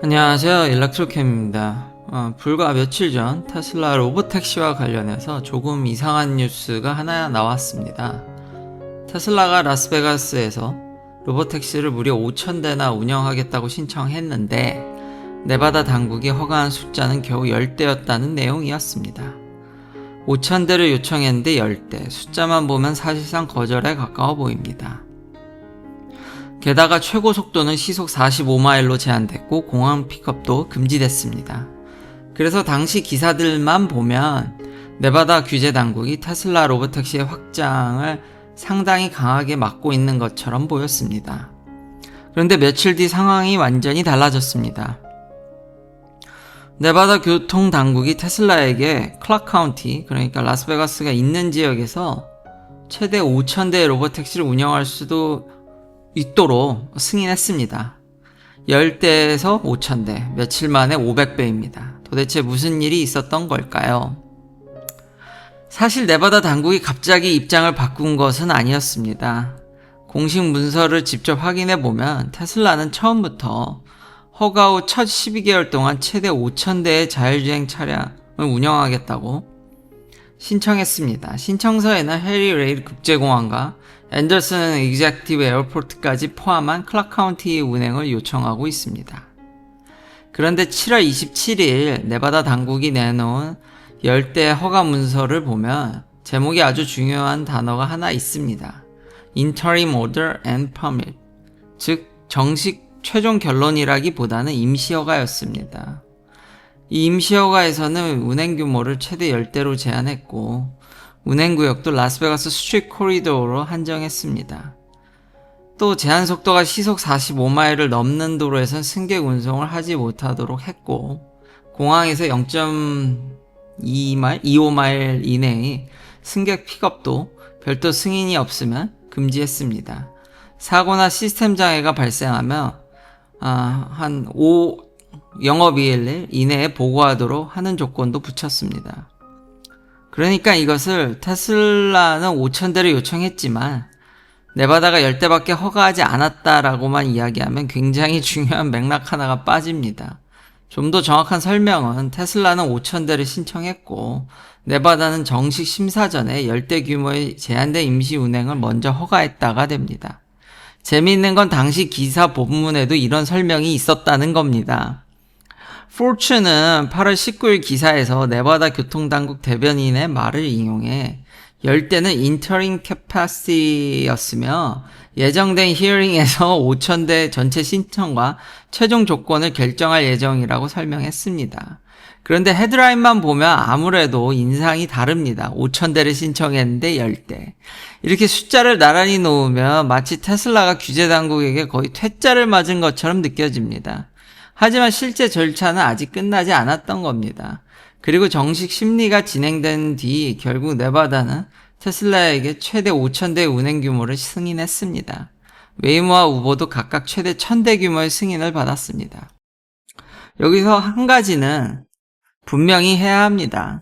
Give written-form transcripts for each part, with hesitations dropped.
안녕하세요, 일렉트로캠입니다. 불과 며칠 전 테슬라 로보택시와 관련해서 조금 이상한 뉴스가 하나 나왔습니다. 테슬라가 라스베가스에서 로보택시를 무려 5,000대나 운영하겠다고 신청했는데 네바다 당국이 허가한 숫자는 겨우 10대였다는 내용이었습니다. 5,000대를 요청했는데 10대, 숫자만 보면 사실상 거절에 가까워 보입니다. 게다가 최고 속도는 시속 45마일로 제한됐고 공항 픽업도 금지됐습니다. 그래서 당시 기사들만 보면 네바다 규제 당국이 테슬라 로보택시의 확장을 상당히 강하게 막고 있는 것처럼 보였습니다. 그런데 며칠 뒤 상황이 완전히 달라졌습니다. 네바다 교통 당국이 테슬라에게 클락 카운티, 그러니까 라스베가스가 있는 지역에서 최대 5,000대의 로보택시를 운영할 수도 있도록 승인했습니다. 10대에서 5,000대, 며칠 만에 500배입니다. 도대체 무슨 일이 있었던 걸까요? 사실 네바다 당국이 갑자기 입장을 바꾼 것은 아니었습니다. 공식 문서를 직접 확인해보면 테슬라는 처음부터 허가 후 첫 12개월 동안 최대 5,000대의 자율주행 차량을 운영하겠다고 신청했습니다. 신청서에는 해리 레이드 국제공항과 앤더슨 익젝티브 에어포트까지 포함한 클락 카운티 운행을 요청하고 있습니다. 그런데 7월 27일 네바다 당국이 내놓은 10대 허가 문서를 보면 제목이 아주 중요한 단어가 하나 있습니다. Interim Order and Permit, 즉 정식 최종 결론이라기보다는 임시허가였습니다. 이 임시허가에서는 운행 규모를 최대 10대로 제한했고 운행구역도 라스베가스 스트릿 코리도어로 한정했습니다. 또 제한 속도가 시속 45마일을 넘는 도로에선 승객 운송을 하지 못하도록 했고 공항에서 0.25마일 이내의 승객 픽업도 별도 승인이 없으면 금지했습니다. 사고나 시스템 장애가 발생하면 한 5 영업일 이내에 보고하도록 하는 조건도 붙였습니다. 그러니까 이것을 테슬라는 5,000대를 요청했지만 네바다가 10대밖에 허가하지 않았다라고만 이야기하면 굉장히 중요한 맥락 하나가 빠집니다. 좀 더 정확한 설명은 테슬라는 5,000대를 신청했고 네바다는 정식 심사 전에 10대 규모의 제한된 임시 운행을 먼저 허가했다가 됩니다. 재미있는 건 당시 기사 본문에도 이런 설명이 있었다는 겁니다. 포츠는 8월 19일 기사에서 네바다 교통당국 대변인의 말을 인용해 10대는 인터링 캐파시티였으며 예정된 히어링에서 5,000대 전체 신청과 최종 조건을 결정할 예정이라고 설명했습니다. 그런데 헤드라인만 보면 아무래도 인상이 다릅니다. 5,000대를 신청했는데 10대. 이렇게 숫자를 나란히 놓으면 마치 테슬라가 규제 당국에게 거의 퇴짜를 맞은 것처럼 느껴집니다. 하지만 실제 절차는 아직 끝나지 않았던 겁니다. 그리고 정식 심리가 진행된 뒤 결국 네바다는 테슬라에게 최대 5,000대 운행 규모를 승인했습니다. 웨이모와 우버도 각각 최대 1,000대 규모의 승인을 받았습니다. 여기서 한 가지는 분명히 해야 합니다.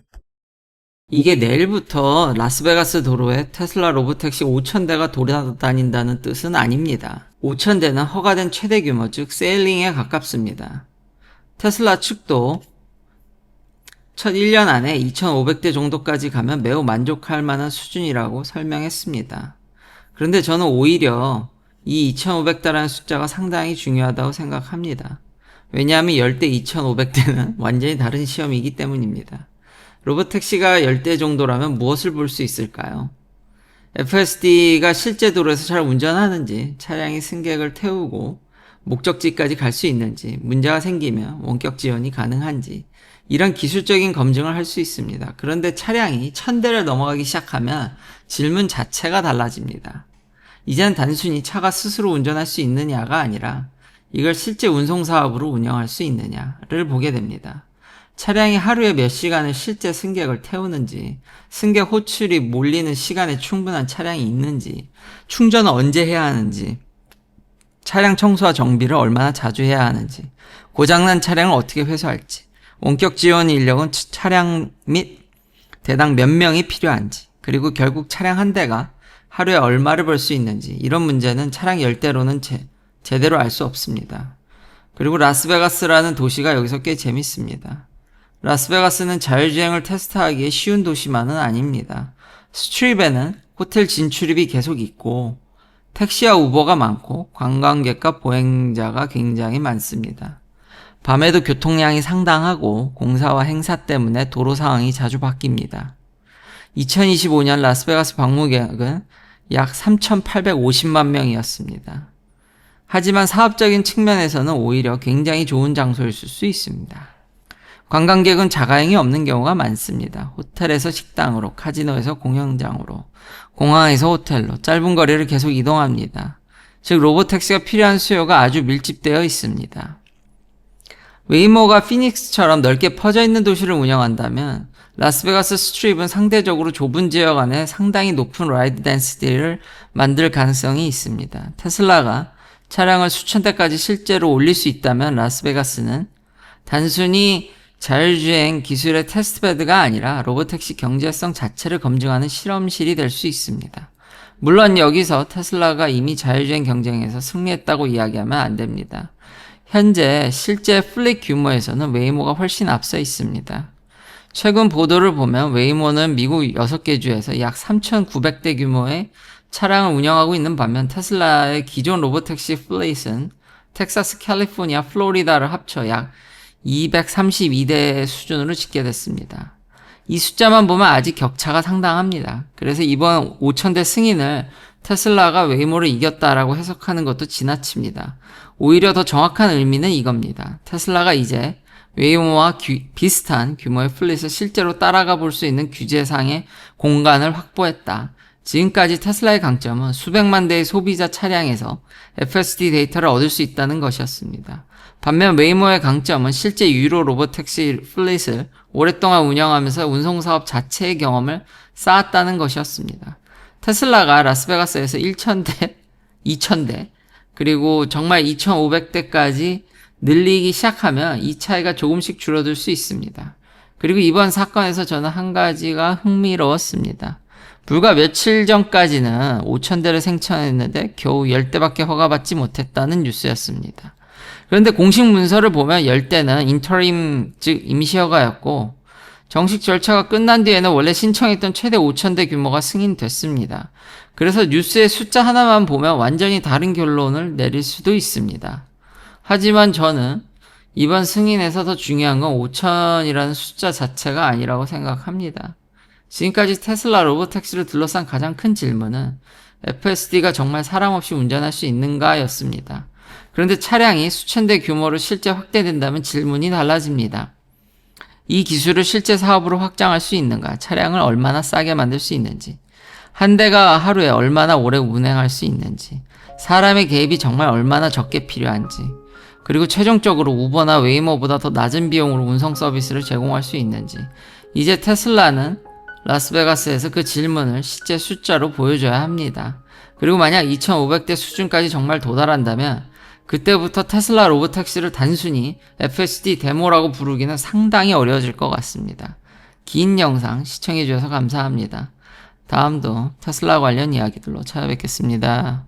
이게 내일부터 라스베가스 도로에 테슬라 로보택시 5,000대가 돌아다닌다는 뜻은 아닙니다. 5,000대는 허가된 최대 규모, 즉 세일링에 가깝습니다. 테슬라 측도 첫 1년 안에 2,500대 정도까지 가면 매우 만족할 만한 수준이라고 설명했습니다. 그런데 저는 오히려 이 2,500대라는 숫자가 상당히 중요하다고 생각합니다. 왜냐하면 10대 2,500대는 완전히 다른 시험이기 때문입니다. 로보택시가 10대 정도라면 무엇을 볼 수 있을까요? FSD가 실제 도로에서 잘 운전하는지, 차량이 승객을 태우고 목적지까지 갈 수 있는지, 문제가 생기면 원격 지원이 가능한지 이런 기술적인 검증을 할 수 있습니다. 그런데 차량이 1,000대를 넘어가기 시작하면 질문 자체가 달라집니다. 이제는 단순히 차가 스스로 운전할 수 있느냐가 아니라 이걸 실제 운송사업으로 운영할 수 있느냐를 보게 됩니다. 차량이 하루에 몇 시간을 실제 승객을 태우는지, 승객 호출이 몰리는 시간에 충분한 차량이 있는지, 충전을 언제 해야 하는지, 차량 청소와 정비를 얼마나 자주 해야 하는지, 고장난 차량을 어떻게 회수할지, 원격 지원 인력은 차량 및 대당 몇 명이 필요한지, 그리고 결국 차량 한 대가 하루에 얼마를 벌 수 있는지, 이런 문제는 차량 10대로는 제대로 알 수 없습니다. 그리고 라스베가스라는 도시가 여기서 꽤 재밌습니다. 라스베가스는 자율주행을 테스트하기에 쉬운 도시만은 아닙니다. 스트립에는 호텔 진출입이 계속 있고 택시와 우버가 많고 관광객과 보행자가 굉장히 많습니다. 밤에도 교통량이 상당하고 공사와 행사 때문에 도로 상황이 자주 바뀝니다. 2025년 라스베가스 방문객은 약 3,850만 명이었습니다. 하지만 사업적인 측면에서는 오히려 굉장히 좋은 장소일 수 있습니다. 관광객은 자가용이 없는 경우가 많습니다. 호텔에서 식당으로, 카지노에서 공연장으로, 공항에서 호텔로 짧은 거리를 계속 이동합니다. 즉 로보택시가 필요한 수요가 아주 밀집되어 있습니다. 웨이모가 피닉스처럼 넓게 퍼져 있는 도시를 운영한다면 라스베가스 스트립은 상대적으로 좁은 지역 안에 상당히 높은 라이드 덴시티를 만들 가능성이 있습니다. 테슬라가 차량을 수천 대까지 실제로 올릴 수 있다면 라스베가스는 단순히 자율주행 기술의 테스트베드가 아니라 로보택시 경제성 자체를 검증하는 실험실이 될 수 있습니다. 물론 여기서 테슬라가 이미 자율주행 경쟁에서 승리했다고 이야기하면 안 됩니다. 현재 실제 플릿 규모에서는 웨이모가 훨씬 앞서 있습니다. 최근 보도를 보면 웨이모는 미국 6개 주에서 약 3,900대 규모의 차량을 운영하고 있는 반면 테슬라의 기존 로보택시 플릿은 텍사스, 캘리포니아, 플로리다를 합쳐 약 232대 수준으로 집계됐습니다. 이 숫자만 보면 아직 격차가 상당합니다. 그래서 이번 5,000대 승인을 테슬라가 웨이모를 이겼다라고 해석하는 것도 지나칩니다. 오히려 더 정확한 의미는 이겁니다. 테슬라가 이제 웨이모와 비슷한 규모의 플릿을 실제로 따라가 볼 수 있는 규제상의 공간을 확보했다. 지금까지 테슬라의 강점은 수백만 대의 소비자 차량에서 FSD 데이터를 얻을 수 있다는 것이었습니다. 반면 웨이모의 강점은 실제 유료 로보택시 플릿을 오랫동안 운영하면서 운송사업 자체의 경험을 쌓았다는 것이었습니다. 테슬라가 라스베가스에서 1,000대, 2,000대, 그리고 정말 2,500대까지 늘리기 시작하면 이 차이가 조금씩 줄어들 수 있습니다. 그리고 이번 사건에서 저는 한 가지가 흥미로웠습니다. 불과 며칠 전까지는 5,000대를 생산했는데 겨우 10대밖에 허가받지 못했다는 뉴스였습니다. 그런데 공식 문서를 보면 10대는 인터림, 즉 임시허가였고 정식 절차가 끝난 뒤에는 원래 신청했던 최대 5,000대 규모가 승인됐습니다. 그래서 뉴스의 숫자 하나만 보면 완전히 다른 결론을 내릴 수도 있습니다. 하지만 저는 이번 승인에서 더 중요한 건 5,000이라는 숫자 자체가 아니라고 생각합니다. 지금까지 테슬라 로보택시를 둘러싼 가장 큰 질문은 FSD가 정말 사람 없이 운전할 수 있는가 였습니다. 그런데 차량이 수천 대 규모로 실제 확대된다면 질문이 달라집니다. 이 기술을 실제 사업으로 확장할 수 있는가? 차량을 얼마나 싸게 만들 수 있는지, 한 대가 하루에 얼마나 오래 운행할 수 있는지, 사람의 개입이 정말 얼마나 적게 필요한지, 그리고 최종적으로 우버나 웨이모보다 더 낮은 비용으로 운송 서비스를 제공할 수 있는지, 이제 테슬라는 라스베가스에서 그 질문을 실제 숫자로 보여줘야 합니다. 그리고 만약 2,500대 수준까지 정말 도달한다면 그때부터 테슬라 로보택시를 단순히 FSD 데모라고 부르기는 상당히 어려워질 것 같습니다. 긴 영상 시청해주셔서 감사합니다. 다음도 테슬라 관련 이야기들로 찾아뵙겠습니다.